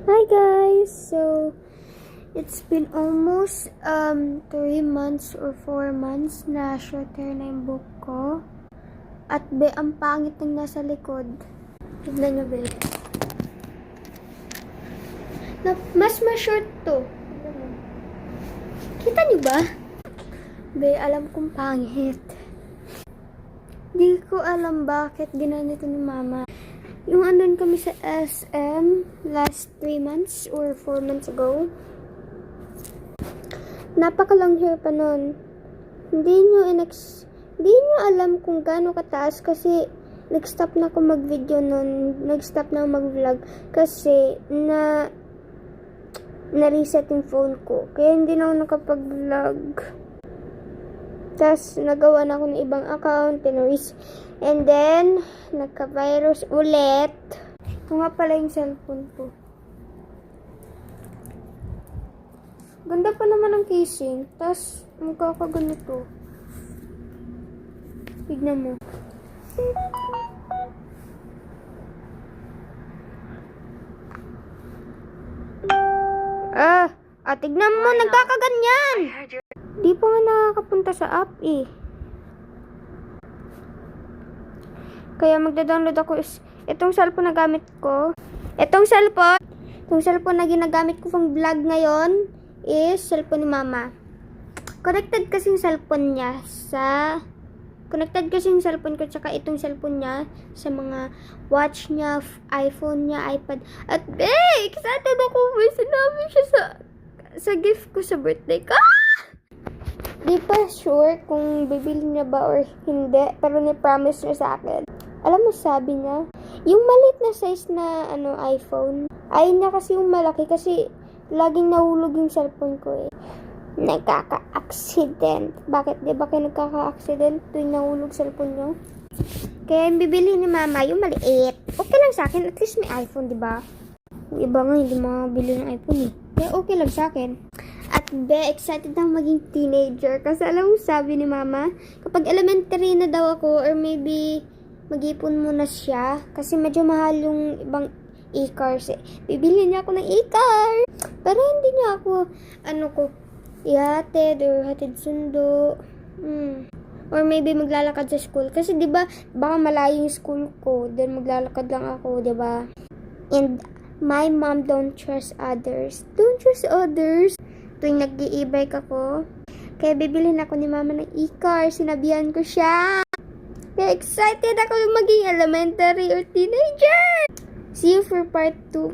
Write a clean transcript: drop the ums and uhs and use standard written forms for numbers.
Hi guys! So, it's been almost 3 months or 4 months na shorter na yung book ko. At ang pangit ng nasa likod. Tignan nyo, be. Mas ma-short to. Kita nyo ba? Be, alam kong pangit. Di ko alam bakit ginanito ni mama. Yung andun kami sa SM last 3 months or 4 months ago. Napaka-long hair pa nun. Hindi nyo alam kung gaano kataas kasi nag-stop na ako mag-video nun. Nag-stop na ako mag-vlog kasi na-reset yung phone ko. Kaya hindi na ako nakapag-vlog. Tapos, nagawa na ako ng ibang account, and then, nagka-virus ulit. Ito nga pala yung cellphone ko. Ganda pa naman ang casing. Tapos, magkakaganito. Tignan mo. Tignan mo, nagkakaganyan! Di pa nga nakakapunta sa app eh. Kaya magda-download ako itong cellphone na gamit ko. Itong cellphone na ginagamit ko pang vlog ngayon is cellphone ni mama. Connected kasi yung cellphone ko tsaka itong cellphone niya sa mga watch niya, iPhone niya, iPad. At excited ako. May sinabi siya sa gift ko sa birthday ko. Di pa sure kung bibili niya ba or hindi, pero ni-promise niya sa akin. Alam mo, sabi niya, yung maliit na size na iPhone, ayaw niya kasi yung malaki kasi laging nahulog yung cellphone ko eh. Nagkaka-accident. Bakit? Di ba kayo nagkaka-accident tuwing nahulog cellphone niyo? Kaya yung bibili ni mama, yung maliit. Okay lang sa akin, at least may iPhone, di ba? Yung iba nga, hindi makabili ng iPhone eh. Kaya okay lang sa akin. At excited na maging teenager. Kasi alam mo, sabi ni mama, kapag elementary na daw ako, or maybe mag-ipon muna siya. Kasi medyo mahal yung ibang e-cars eh. Bibili niya ako ng e-car. Pero hindi niya ako, ihatid or hatid sundo. Or maybe maglalakad sa school. Kasi diba, baka malayo yung school ko. Then maglalakad lang ako, diba? And my mom don't trust others. Don't trust others. Tuwing nag-i-e-bike ako. Kaya bibilhin ako ni mama ng e-car. Sinabihan ko siya. Kaya excited ako maging elementary or teenager. See you for part 2.